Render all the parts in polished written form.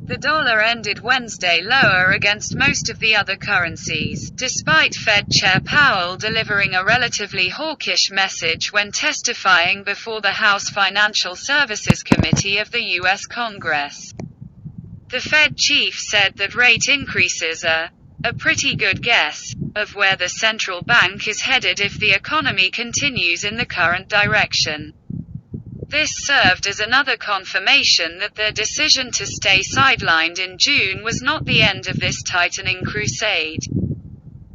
The dollar ended Wednesday lower against most of the other currencies, despite Fed Chair Powell delivering a relatively hawkish message when testifying before the House Financial Services Committee of the U.S. Congress. The Fed chief said that rate increases are a pretty good guess of where the central bank is headed if the economy continues in the current direction. This served as another confirmation that their decision to stay sidelined in June was not the end of this tightening crusade.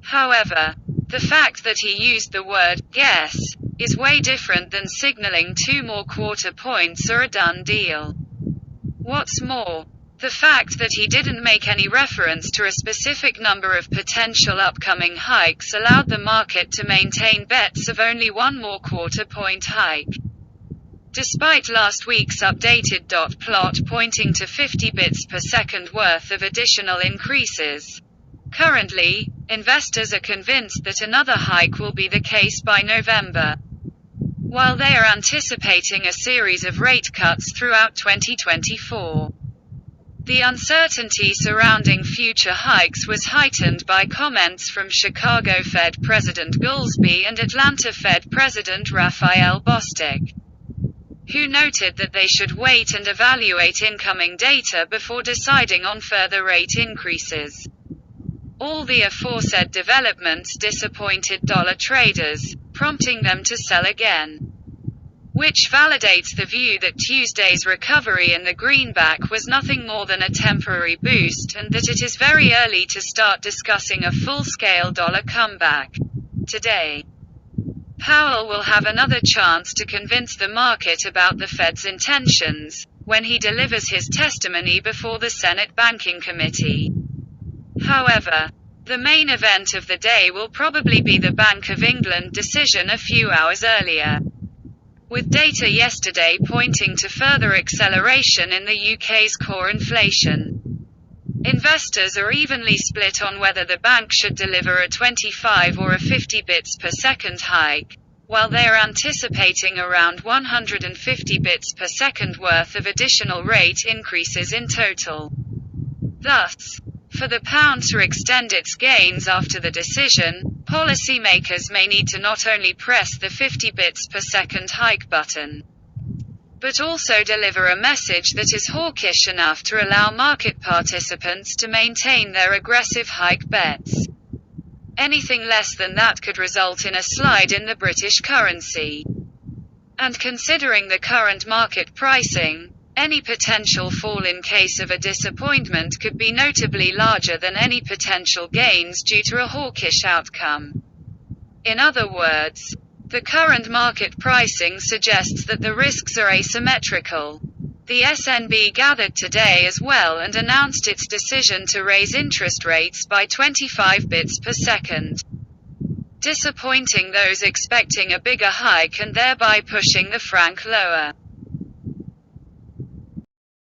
However, the fact that he used the word guess is way different than signaling 2 more quarter points or a done deal. What's more, the fact that he didn't make any reference to a specific number of potential upcoming hikes allowed the market to maintain bets of only 1 more quarter point hike. Despite last week's updated dot plot pointing to 50 bits per second worth of additional increases, currently, investors are convinced that another hike will be the case by November. While they are anticipating a series of rate cuts throughout 2024. The uncertainty surrounding future hikes was heightened by comments from Chicago Fed President Goolsbee and Atlanta Fed President Raphael Bostic, who noted that they should wait and evaluate incoming data before deciding on further rate increases. All the aforesaid developments disappointed dollar traders, prompting them to sell again, which validates the view that Tuesday's recovery in the greenback was nothing more than a temporary boost and that it is very early to start discussing a full-scale dollar comeback. Today, Powell will have another chance to convince the market about the Fed's intentions, when he delivers his testimony before the Senate Banking Committee. However, the main event of the day will probably be the Bank of England decision a few hours earlier, with data yesterday pointing to further acceleration in the UK's core inflation. Investors are evenly split on whether the bank should deliver a 25 or a 50 bits per second hike, while they are anticipating around 150 bits per second worth of additional rate increases in total. Thus, for the pound to extend its gains after the decision, policymakers may need to not only press the 50 bits per second hike button, but also deliver a message that is hawkish enough to allow market participants to maintain their aggressive hike bets. Anything less than that could result in a slide in the British currency. And considering the current market pricing, any potential fall in case of a disappointment could be notably larger than any potential gains due to a hawkish outcome. In other words, the current market pricing suggests that the risks are asymmetrical. The SNB gathered today as well and announced its decision to raise interest rates by 25 bits per second, disappointing those expecting a bigger hike and thereby pushing the franc lower.